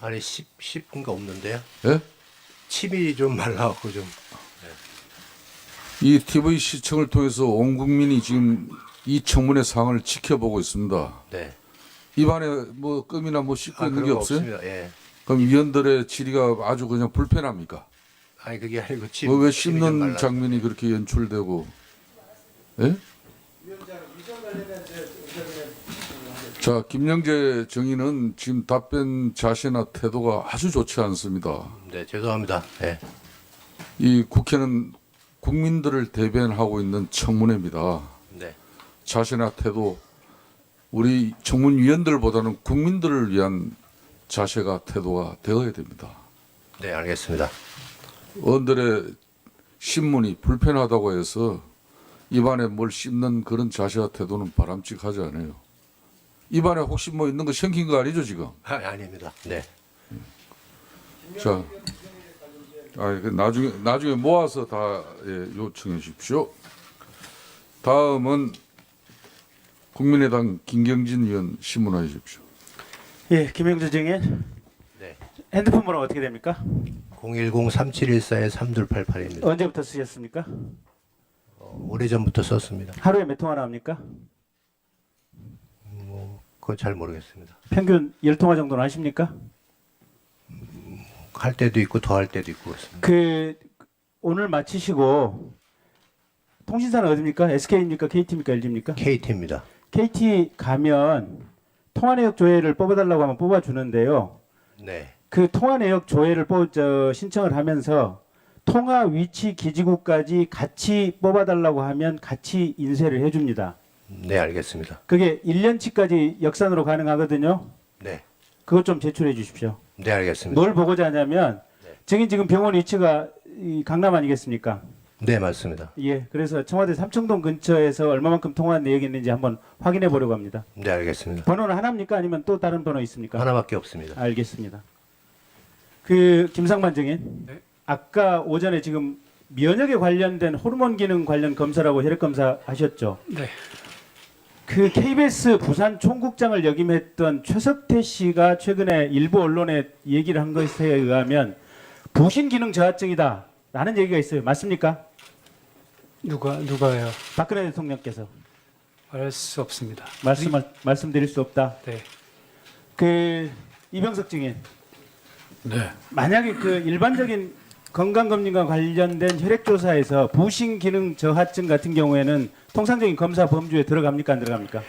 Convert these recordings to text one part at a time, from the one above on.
아니 씹은 거 없는데요. 예? 침이 좀 말라갖고 좀. 이 TV 시청을 통해서 온 국민이 지금 이 청문회 상황을 지켜보고 있습니다. 네. 입안에 뭐 껌이나 뭐 씹고 있는 그런 게 거 없어요? 없습니다. 예. 그럼 위원들의 질의가 아주 그냥 불편합니까? 아니 그게 아니고 침. 왜 침이 좀 씹는 말라. 장면이 그렇게 연출되고? 예? 자, 김영재 정의는 지금 답변 자세나 태도가 아주 좋지 않습니다. 네, 죄송합니다. 예. 이 국회는 국민들을 대변하고 있는 청문회입니다. 네. 자세나 태도, 우리 청문위원들보다는 국민들을 위한 자세가 태도가 되어야 됩니다. 네, 알겠습니다. 의원들의 신문이 불편하다고 해서 입안에 뭘 씹는 그런 자세와 태도는 바람직하지 않아요. 입안에 혹시 뭐 있는 거 생긴 거 아니죠 지금? 아닙니다. 네. 자, 나중에 모아서 다 요청해 주십시오. 다음은 국민의당 김경진 의원 신문해 주십시오. 예, 김영주 증인. 네. 핸드폰 번호 어떻게 됩니까? 010-3714-3288입니다. 언제부터 쓰셨습니까? 오래전부터 썼습니다. 하루에 몇 통화 나옵니까? 그건 잘 모르겠습니다. 평균 10통화 정도는 하십니까? 할 때도 있고 더 할 때도 있고 그렇습니다. 그 오늘 마치시고 통신사는 어디입니까? SK입니까? KT입니까? LG입니까? KT입니다. KT 가면 통화 내역 조회를 뽑아달라고 하면 뽑아주는데요. 네. 그 통화 내역 조회를 신청을 하면서 통화 위치 기지국까지 같이 뽑아달라고 하면 같이 인쇄를 해줍니다. 네, 알겠습니다. 그게 1년치까지 역산으로 가능하거든요. 네. 그것 좀 제출해 주십시오. 네, 알겠습니다. 뭘 보고자 하냐면 네. 증인 지금 병원 위치가 이 강남 아니겠습니까? 네, 맞습니다. 예, 그래서 청와대 삼청동 근처에서 얼마만큼 통화한 내역이 있는지 한번 확인해 보려고 합니다. 네, 알겠습니다. 번호는 하나입니까? 아니면 또 다른 번호 있습니까? 하나밖에 없습니다. 알겠습니다. 그 김상만 증인, 네. 아까 오전에 지금 면역에 관련된 호르몬 기능 관련 검사라고 혈액 검사 하셨죠? 네. 그 KBS 부산 총국장을 역임했던 최석태 씨가 최근에 일부 언론에 얘기를 한 것에 의하면 부신 기능 저하증이다 라는 얘기가 있어요. 맞습니까? 누가요? 박근혜 대통령께서 알 수 없습니다. 말씀드릴 수 없다. 네. 그 이병석 증인, 네. 만약에 그 일반적인 건강검진과 관련된 혈액조사에서 부신 기능 저하증 같은 경우에는 통상적인 검사 범주에 들어갑니까? 안 들어갑니까?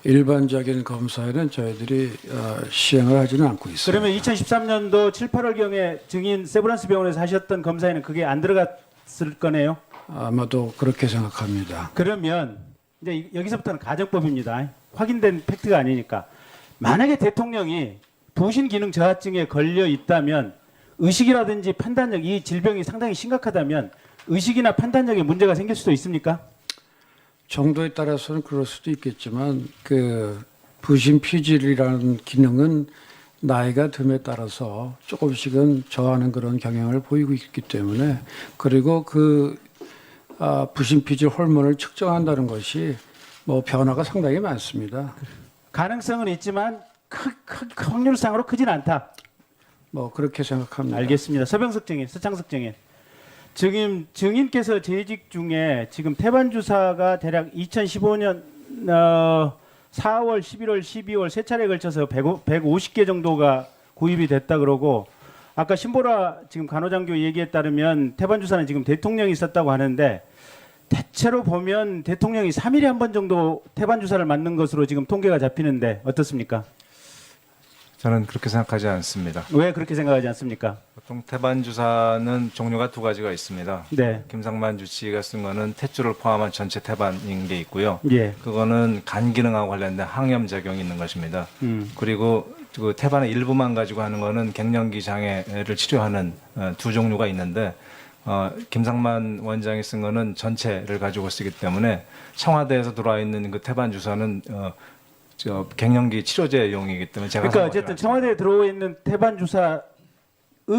일반적인 검사에는 저희들이 시행을 하지는 않고 있어요. 그러면 2013년도 7, 8월경에 증인 세브란스 병원에서 하셨던 검사에는 그게 안 들어갔을 거네요. 아마도 그렇게 생각합니다. 그러면 이제 여기서부터는 가정법입니다. 확인된 팩트가 아니니까. 만약에 대통령이 부신 기능 저하증에 걸려 있다면 의식이라든지 판단력, 이 질병이 상당히 심각하다면 의식이나 판단력에 문제가 생길 수도 있습니까? 정도에 따라서는 그럴 수도 있겠지만 그 부신 피질이라는 기능은 나이가 듦에 따라서 조금씩은 저하는 그런 경향을 보이고 있기 때문에 그리고 그 부신 피질 호르몬을 측정한다는 것이 뭐 변화가 상당히 많습니다. 가능성은 있지만 확률상으로 크진 않다. 뭐 그렇게 생각합니다. 알겠습니다. 서병석 증인, 서창석 증인. 지금 증인께서 재직 중에 지금 태반 주사가 대략 2015년 4월, 11월, 12월 세 차례에 걸쳐서 150개 정도가 구입이 됐다 그러고 아까 신보라 지금 간호장교 얘기에 따르면 태반 주사는 지금 대통령이 있었다고 하는데 대체로 보면 대통령이 3일에 한 번 정도 태반 주사를 맞는 것으로 지금 통계가 잡히는데 어떻습니까? 저는 그렇게 생각하지 않습니다. 왜 그렇게 생각하지 않습니까? 보통 태반 주사는 종류가 두 가지가 있습니다. 네. 김상만 주치의가 쓴 거는 탯줄을 포함한 전체 태반인 게 있고요. 예. 그거는 간 기능하고 관련된 항염 작용이 있는 것입니다. 그리고 그 태반의 일부만 가지고 하는 거는 갱년기 장애를 치료하는 두 종류가 있는데 김상만 원장이 쓴 거는 전체를 가지고 쓰기 때문에 청와대에서 들어와 있는 그 태반 주사는 갱년기 치료제용이기 때문에 제가 그러니까 어쨌든 청와대에 들어와 있는 태반 주사의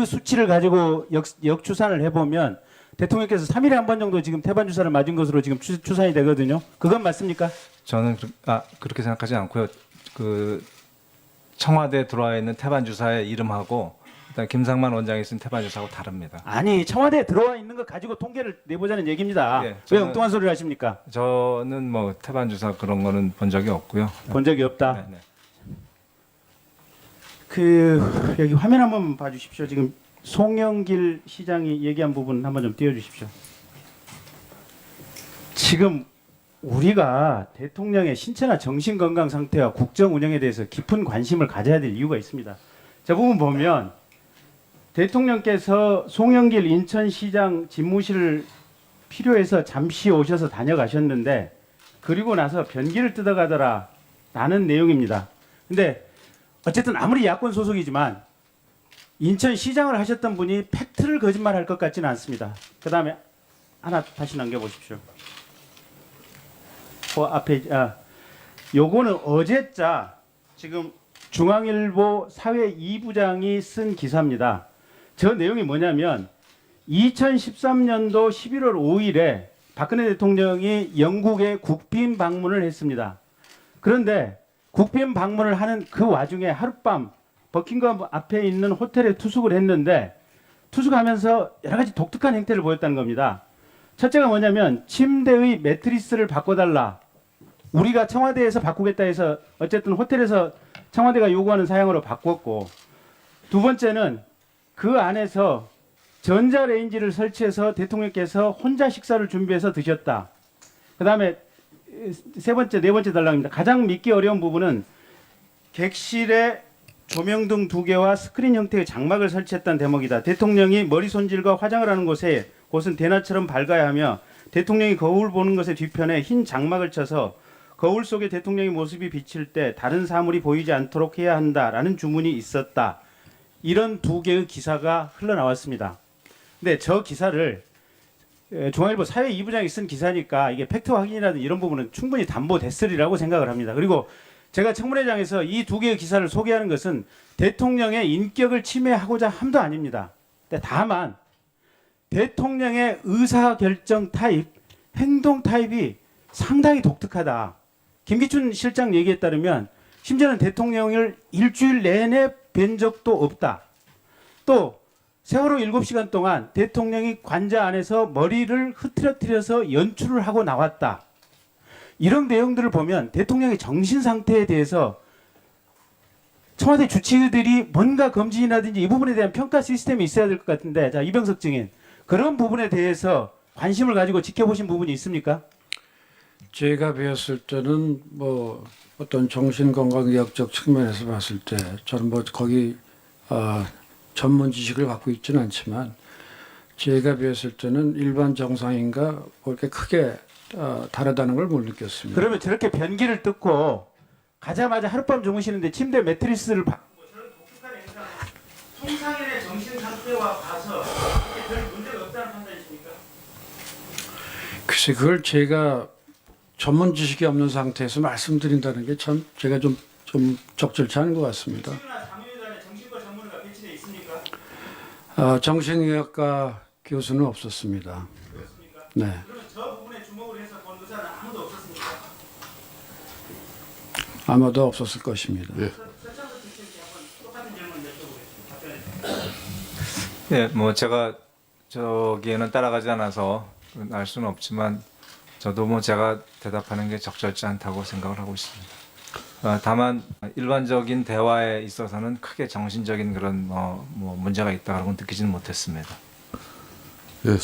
수치를 가지고 역추산을 해보면 대통령께서 3일에 한 번 정도 지금 태반 주사를 맞은 것으로 지금 추산이 되거든요. 그건 맞습니까? 저는 그렇게 생각하지 않고요. 그 청와대에 들어와 있는 태반 주사의 이름하고 일단 김상만 원장이 쓴 태반 주사하고 다릅니다. 아니 청와대에 들어와 있는 거 가지고 통계를 내보자는 얘기입니다. 예, 왜 저는- 엉뚱한 소리를 하십니까? 저는 뭐 태반 주사 그런 거는 본 적이 없고요. 본 적이 없다. 네, 네. 그 여기 화면 한번 봐주십시오. 지금 송영길 시장이 얘기한 부분 한번 좀 띄워주십시오. 지금 우리가 대통령의 신체나 정신 건강 상태와 국정 운영에 대해서 깊은 관심을 가져야 될 이유가 있습니다. 저 부분 보면 대통령께서 송영길 인천시장 집무실을 필요해서 잠시 오셔서 다녀가셨는데 그리고 나서 변기를 뜯어가더라 라는 내용입니다. 근데 어쨌든 아무리 야권 소속이지만 인천시장을 하셨던 분이 팩트를 거짓말할 것 같지는 않습니다. 그 다음에 하나 다시 넘겨보십시오. 그 앞에 요거는 어제자 지금 중앙일보 사회 2부장이 쓴 기사입니다. 저 내용이 뭐냐면 2013년도 11월 5일에 박근혜 대통령이 영국에 국빈 방문을 했습니다. 그런데 국빈 방문을 하는 그 와중에 하룻밤 버킹엄 앞에 있는 호텔에 투숙을 했는데 투숙하면서 여러 가지 독특한 행태를 보였다는 겁니다. 첫째가 뭐냐면 침대의 매트리스를 바꿔달라. 우리가 청와대에서 바꾸겠다 해서 어쨌든 호텔에서 청와대가 요구하는 사양으로 바꿨고, 두 번째는 그 안에서 전자레인지를 설치해서 대통령께서 혼자 식사를 준비해서 드셨다. 그 다음에 세 번째, 네 번째 단락입니다. 가장 믿기 어려운 부분은 객실에 조명등 2개와 스크린 형태의 장막을 설치했다는 대목이다. 대통령이 머리 손질과 화장을 하는 곳은 대낮처럼 밝아야 하며 대통령이 거울 보는 것의 뒤편에 흰 장막을 쳐서 거울 속에 대통령의 모습이 비칠 때 다른 사물이 보이지 않도록 해야 한다라는 주문이 있었다. 이런 2개의 기사가 흘러나왔습니다. 근데 저 기사를 중앙일보 사회 2부장이 쓴 기사니까 이게 팩트 확인이라든지 이런 부분은 충분히 담보됐으리라고 생각을 합니다. 그리고 제가 청문회장에서 이 2개의 기사를 소개하는 것은 대통령의 인격을 침해하고자 함도 아닙니다. 다만 대통령의 의사결정 타입, 행동 타입이 상당히 독특하다. 김기춘 실장 얘기에 따르면 심지어는 대통령을 일주일 내내 뵌 적도 없다. 또 세월호 7시간 동안 대통령이 관자 안에서 머리를 흐트러뜨려서 연출을 하고 나왔다. 이런 내용들을 보면 대통령의 정신 상태에 대해서 청와대 주치의들이 뭔가 검진이라든지 이 부분에 대한 평가 시스템이 있어야 될 것 같은데, 자, 이병석 증인, 그런 부분에 대해서 관심을 가지고 지켜보신 부분이 있습니까? 제가 배웠을 때는 뭐 어떤 정신건강의학적 측면에서 봤을 때 저는 뭐 거기 전문 지식을 갖고 있지는 않지만 제가 배웠을 때는 일반 정상인과 뭐 그렇게 크게 다르다는 걸 못 느꼈습니다. 그러면 저렇게 변기를 뜯고 가자마자 하룻밤 주무시는데 침대 매트리스를 바꾸고 저런 독특한 행상, 통상인의 정신 상태와 봐서 별 문제가 없다는 판단이십니까? 글쎄 그걸 제가 전문 지식이 없는 상태에서 말씀드린다는 게 참 제가 좀 적절치 않은 것 같습니다. 장유단에 정신과 전문의가 배치돼 있습니까? 정신의학과 교수는 없었습니다. 그렇습니까? 네. 그러면 저 부분에 주목을 해서 본 의사는 아무도 없었습니까? 아마도 없었을 것입니다. 예. 서창석 교수님께 한번 똑같은 질문 여쭤보겠습니다. 답변해 주세요. 예, 뭐 제가 저기에는 따라가지 않아서 알 수는 없지만 저도 뭐 제가 대답하는 게 적절치 않다고 생각을 하고 있습니다. 다만 일반적인 대화에 있어서는 크게 정신적인 그런 뭐 문제가 있다고 느끼지는 못했습니다. 예.